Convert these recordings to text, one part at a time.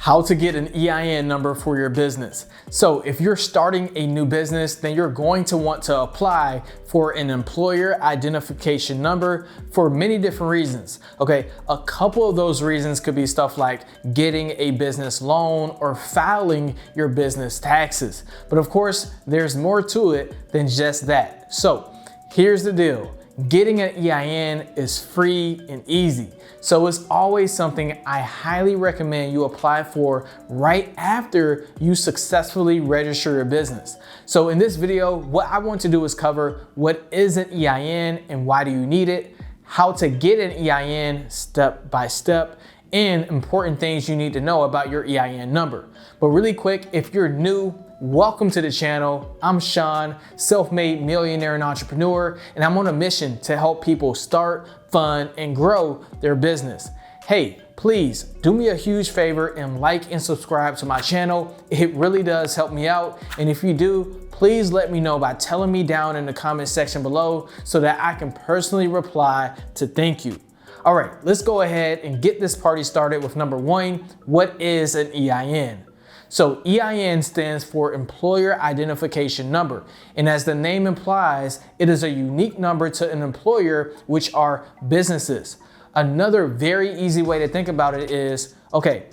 How to get an EIN number for your business. So if you're starting a new business, then you're going to want to apply for an employer identification number for many different reasons. Okay, a couple of those reasons could be stuff like getting a business loan or filing your business taxes. But of course, there's more to it than just that. So here's the deal. Getting an EIN is free and easy. So it's always something I highly recommend you apply for right after you successfully register your business. So in this video, what I want to do is cover what is an EIN and why do you need it, how to get an EIN step by step, and important things you need to know about your EIN number. But really quick, if you're new, welcome to the channel. I'm Sean, self-made millionaire and entrepreneur, and I'm on a mission to help people start, fund, and grow their business. Hey, please do me a huge favor and like and subscribe to my channel. It really does help me out. And if you do, please let me know by telling me down in the comment section below so that I can personally reply to thank you. All right, let's go ahead and get this party started with number one. What is an EIN? So EIN stands for Employer Identification Number. And as the name implies, it is a unique number to an employer, which are businesses. Another very easy way to think about it is, okay,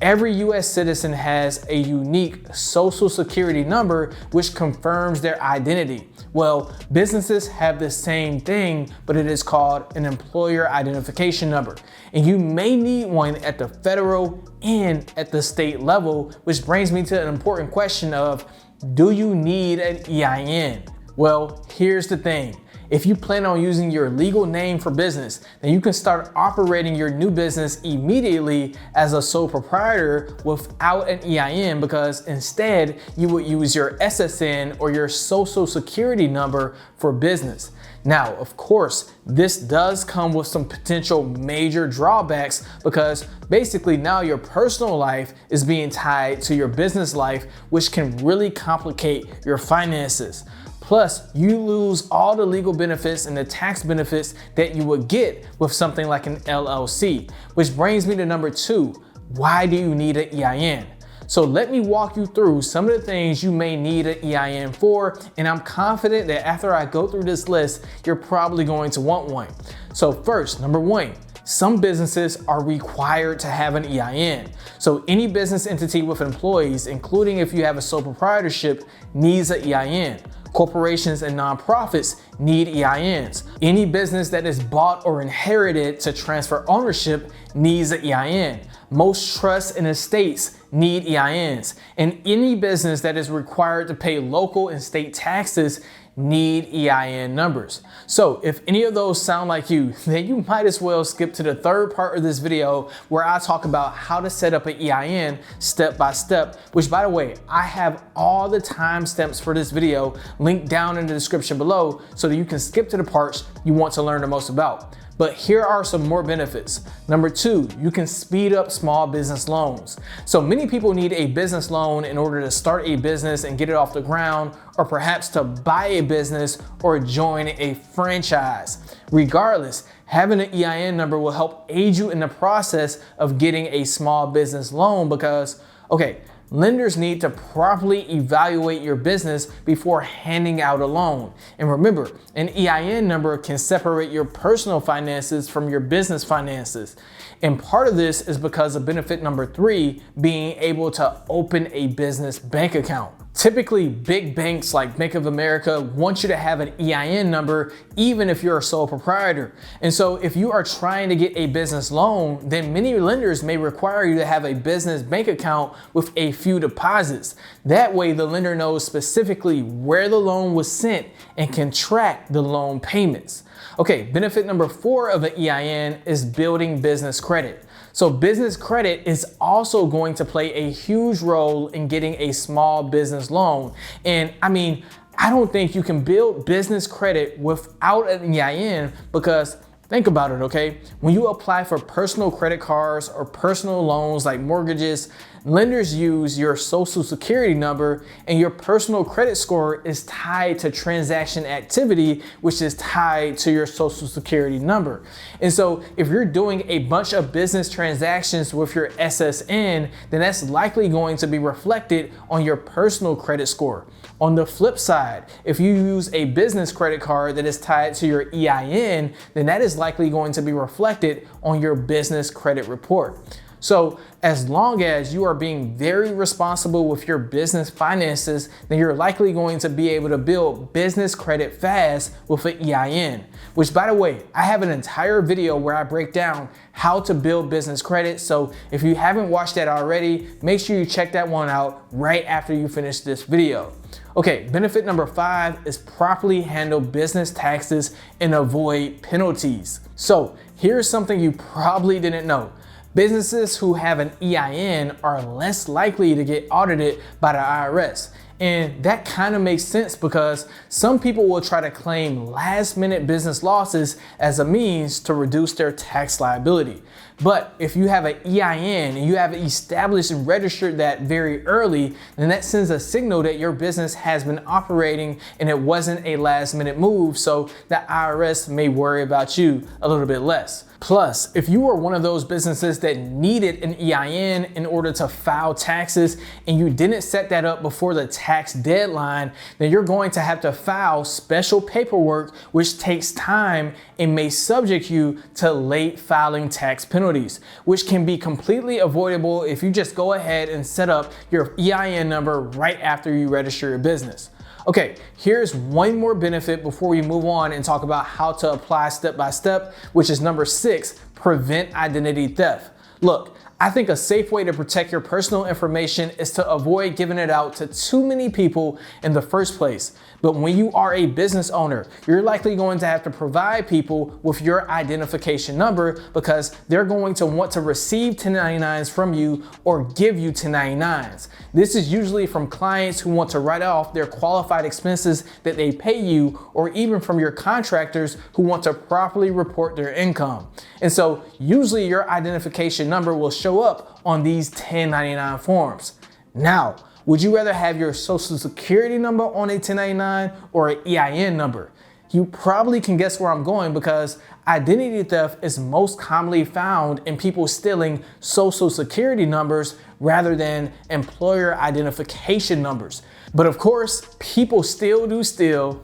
every US citizen has a unique social security number which confirms their identity. Well, businesses have the same thing, but it is called an employer identification number. And you may need one at the federal and at the state level, which brings me to an important question of, do you need an EIN? Well, here's the thing. If you plan on using your legal name for business, then you can start operating your new business immediately as a sole proprietor without an EIN, because instead you would use your SSN or your social security number for business. Now, of course, this does come with some potential major drawbacks, because basically now your personal life is being tied to your business life, which can really complicate your finances. Plus, you lose all the legal benefits and the tax benefits that you would get with something like an LLC, which brings me to number two. Why do you need an EIN? So let me walk you through some of the things you may need an EIN for, and I'm confident that after I go through this list, you're probably going to want one. So first, number one, some businesses are required to have an EIN. So any business entity with employees, including if you have a sole proprietorship, needs an EIN. Corporations and nonprofits need EINs. Any business that is bought or inherited to transfer ownership needs an EIN. Most trusts and estates need EINs. And any business that is required to pay local and state taxes need EIN numbers. So if any of those sound like you, then you might as well skip to the third part of this video where I talk about how to set up an EIN step by step, which by the way, I have all the timestamps for this video linked down in the description below so that you can skip to the parts you want to learn the most about. But here are some more benefits. Number two, you can speed up small business loans. So many people need a business loan in order to start a business and get it off the ground, or perhaps to buy a business or join a franchise. Regardless, having an EIN number will help aid you in the process of getting a small business loan because, okay, lenders need to properly evaluate your business before handing out a loan. And remember, an EIN number can separate your personal finances from your business finances. And part of this is because of benefit number three, being able to open a business bank account. Typically, big banks like Bank of America want you to have an EIN number even if you're a sole proprietor. And so if you are trying to get a business loan, then many lenders may require you to have a business bank account with a few deposits. That way, the lender knows specifically where the loan was sent and can track the loan payments. Okay, benefit number four of an EIN is building business credit. So business credit is also going to play a huge role in getting a small business loan. And I mean, I don't think you can build business credit without an EIN because Think about it, okay? When you apply for personal credit cards or personal loans like mortgages, lenders use your social security number, and your personal credit score is tied to transaction activity, which is tied to your social security number. And so if you're doing a bunch of business transactions with your SSN, then that's likely going to be reflected on your personal credit score. On the flip side, if you use a business credit card that is tied to your EIN, then that is likely going to be reflected on your business credit report. So as long as you are being very responsible with your business finances, then you're likely going to be able to build business credit fast with an EIN, which, by the way, I have an entire video where I break down how to build business credit. So if you haven't watched that already, make sure you check that one out right after you finish this video. Okay, benefit number 5 is properly handle business taxes and avoid penalties. So here's something you probably didn't know. Businesses who have an EIN are less likely to get audited by the IRS. And that kind of makes sense because some people will try to claim last-minute business losses as a means to reduce their tax liability. But if you have an EIN and you have established and registered that very early, then that sends a signal that your business has been operating and it wasn't a last-minute move, so the IRS may worry about you a little bit less. Plus, if you were one of those businesses that needed an EIN in order to file taxes and you didn't set that up before the tax deadline, then you're going to have to file special paperwork, which takes time and may subject you to late filing tax penalties, which can be completely avoidable if you just go ahead and set up your EIN number right after you register your business. Okay, here's one more benefit before we move on and talk about how to apply step by step, which is number 6, prevent identity theft. Look, I think a safe way to protect your personal information is to avoid giving it out to too many people in the first place. But when you are a business owner, you're likely going to have to provide people with your identification number because they're going to want to receive 1099s from you or give you 1099s. This is usually from clients who want to write off their qualified expenses that they pay you, or even from your contractors who want to properly report their income. And so usually your identification number will show up on these 1099 forms. Now, would you rather have your social security number on a 1099 or an EIN number? You probably can guess where I'm going because identity theft is most commonly found in people stealing social security numbers rather than employer identification numbers. But of course, people still do steal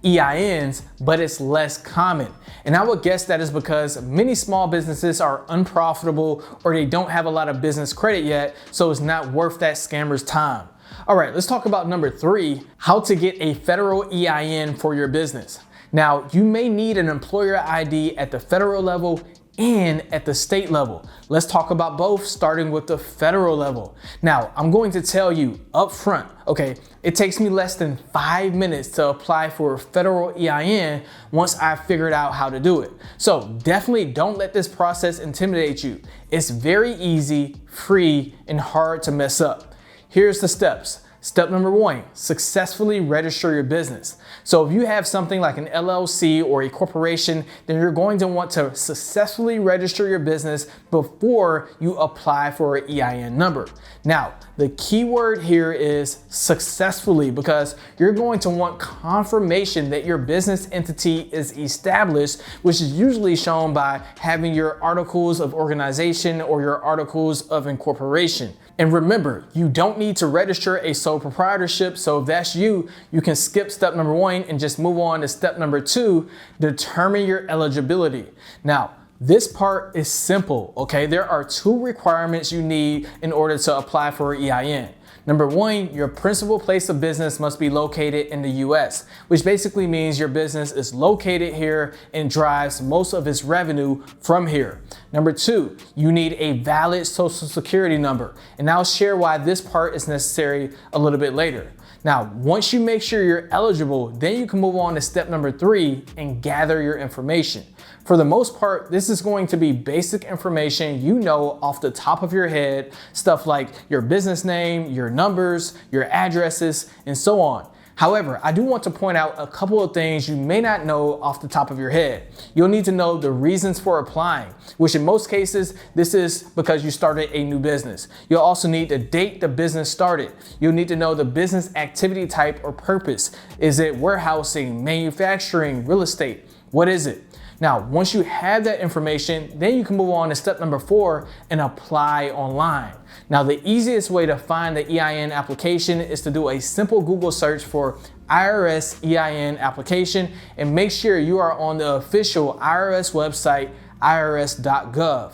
EINs, but it's less common. And I would guess that is because many small businesses are unprofitable or they don't have a lot of business credit yet, so it's not worth that scammer's time. All right, let's talk about number 3, how to get a federal EIN for your business. Now, you may need an employer ID at the federal level and at the state level. Let's talk about both, starting with the federal level. Now, I'm going to tell you up front, okay, it takes me less than 5 minutes to apply for a federal EIN once I figured out how to do it. So definitely don't let this process intimidate you. It's very easy, free, and hard to mess up. Here's the steps. Step number 1, successfully register your business. So if you have something like an LLC or a corporation, then you're going to want to successfully register your business before you apply for an EIN number. Now, the key word here is successfully, because you're going to want confirmation that your business entity is established, which is usually shown by having your articles of organization or your articles of incorporation. And remember, you don't need to register a sole proprietorship. So if that's you, you can skip step number 1 and just move on to step number 2, determine your eligibility. Now, this part is simple, okay? There are 2 requirements you need in order to apply for an EIN. Number 1, your principal place of business must be located in the US, which basically means your business is located here and drives most of its revenue from here. Number 2, you need a valid social security number, and I'll share why this part is necessary a little bit later. Now, once you make sure you're eligible, then you can move on to step number 3 and gather your information. For the most part, this is going to be basic information you know off the top of your head, stuff like your business name, your numbers, your addresses, and so on. However, I do want to point out a couple of things you may not know off the top of your head. You'll need to know the reasons for applying, which in most cases, this is because you started a new business. You'll also need the date the business started. You'll need to know the business activity type or purpose. Is it warehousing, manufacturing, real estate? What is it? Now, once you have that information, then you can move on to step number 4 and apply online. Now, the easiest way to find the EIN application is to do a simple Google search for IRS EIN application and make sure you are on the official IRS website, irs.gov.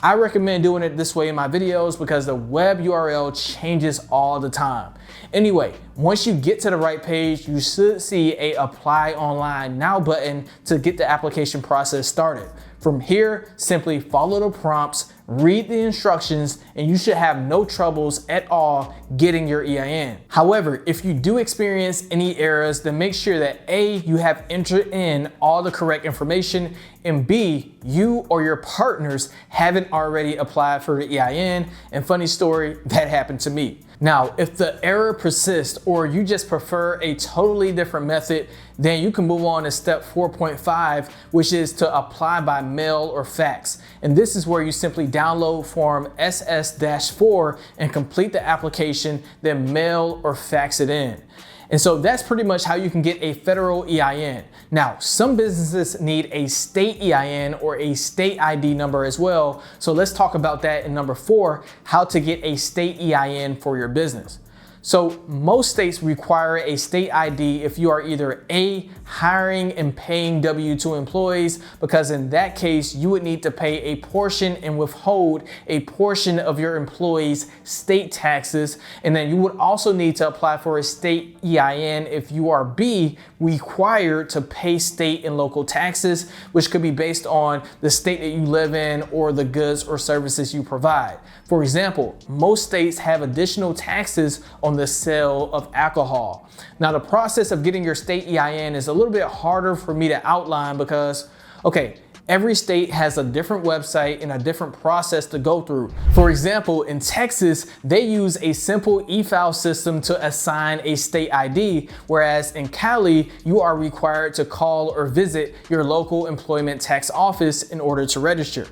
I recommend doing it this way in my videos because the web URL changes all the time. Anyway, once you get to the right page, you should see a Apply Online Now button to get the application process started. From here, simply follow the prompts, read the instructions, and you should have no troubles at all getting your EIN. However, if you do experience any errors, then make sure that A, you have entered in all the correct information, and B, you or your partners haven't already applied for the EIN. And funny story, that happened to me. Now, if the error persists or you just prefer a totally different method, then you can move on to step 4.5, which is to apply by mail or fax. And this is where you simply download form SS-4 and complete the application, then mail or fax it in. And so that's pretty much how you can get a federal EIN. Now, some businesses need a state EIN or a state ID number as well. So let's talk about that in number 4, how to get a state EIN for your business. So most states require a state ID if you are either A, hiring and paying W-2 employees, because in that case, you would need to pay a portion and withhold a portion of your employees' state taxes. And then you would also need to apply for a state EIN if you are B, required to pay state and local taxes, which could be based on the state that you live in or the goods or services you provide. For example, most states have additional taxes on the sale of alcohol. Now, the process of getting your state EIN is a little bit harder for me to outline because, okay, every state has a different website and a different process to go through. For example, in Texas, they use a simple e-file system to assign a state ID, whereas in Cali, you are required to call or visit your local employment tax office in order to register.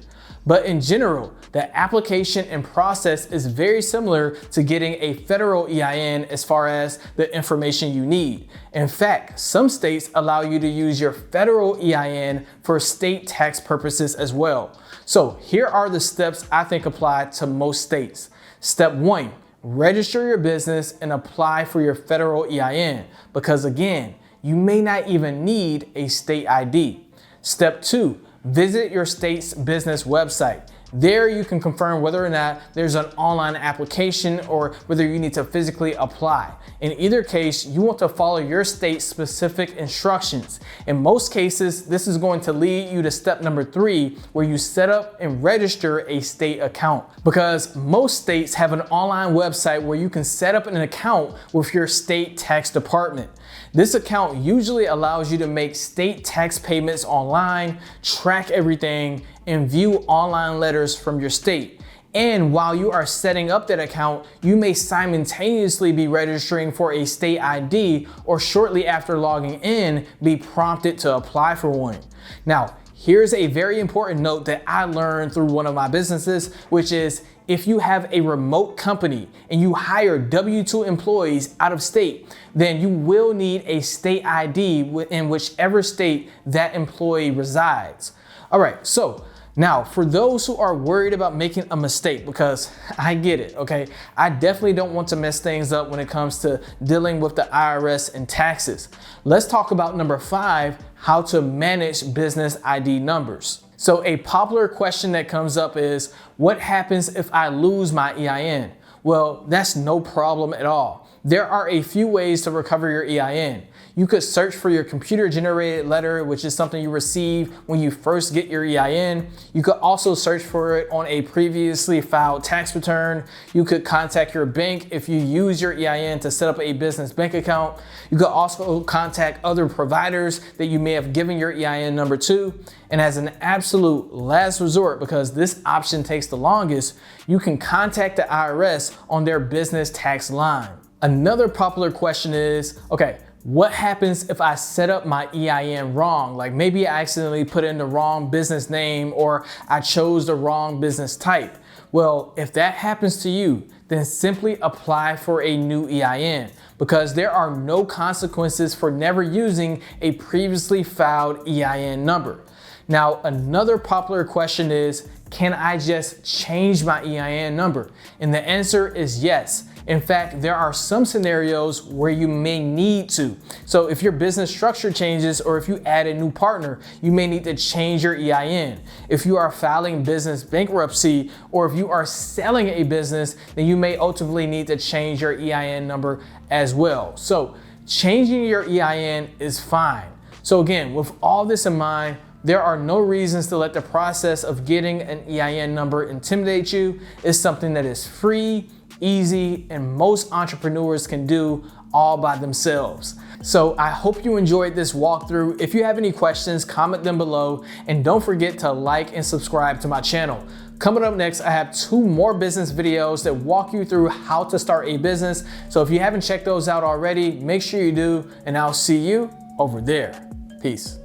But in general, the application and process is very similar to getting a federal EIN as far as the information you need. In fact, some states allow you to use your federal EIN for state tax purposes as well. So here are the steps I think apply to most states. Step 1, register your business and apply for your federal EIN, because again, you may not even need a state ID. Step 2, visit your state's business website. There you can confirm whether or not there's an online application or whether you need to physically apply. In either case, you want to follow your state's specific instructions. In most cases, this is going to lead you to step number 3, where you set up and register a state account. Because most states have an online website where you can set up an account with your state tax department. This account usually allows you to make state tax payments online, track everything, and view online letters from your state. And while you are setting up that account, you may simultaneously be registering for a state ID, or shortly after logging in, be prompted to apply for one. Now, here's a very important note that I learned through one of my businesses, which is if you have a remote company and you hire W-2 employees out of state, then you will need a state ID in whichever state that employee resides. All right, so now for those who are worried about making a mistake, because I get it, okay? I definitely don't want to mess things up when it comes to dealing with the IRS and taxes. Let's talk about number 5, how to manage business ID numbers. So a popular question that comes up is, what happens if I lose my EIN? Well, that's no problem at all. There are a few ways to recover your EIN. You could search for your computer-generated letter, which is something you receive when you first get your EIN. You could also search for it on a previously filed tax return. You could contact your bank if you use your EIN to set up a business bank account. You could also contact other providers that you may have given your EIN number to. And as an absolute last resort, because this option takes the longest, you can contact the IRS on their business tax line. Another popular question is, okay, What happens if I set up my EIN wrong? Like maybe I accidentally put in the wrong business name or I chose the wrong business type. Well, if that happens to you, then simply apply for a new EIN because there are no consequences for never using a previously filed EIN number. Now, another popular question is, can I just change my EIN number? And the answer is yes. In fact, there are some scenarios where you may need to. So if your business structure changes or if you add a new partner, you may need to change your EIN. If you are filing business bankruptcy or if you are selling a business, then you may ultimately need to change your EIN number as well. So changing your EIN is fine. So again, with all this in mind, there are no reasons to let the process of getting an EIN number intimidate you. It's something that is free, easy, and most entrepreneurs can do all by themselves. So I hope you enjoyed this walkthrough. If you have any questions, comment them below, and don't forget to like and subscribe to my channel. Coming up next, I have 2 more business videos that walk you through how to start a business. So if you haven't checked those out already, make sure you do, and I'll see you over there. Peace.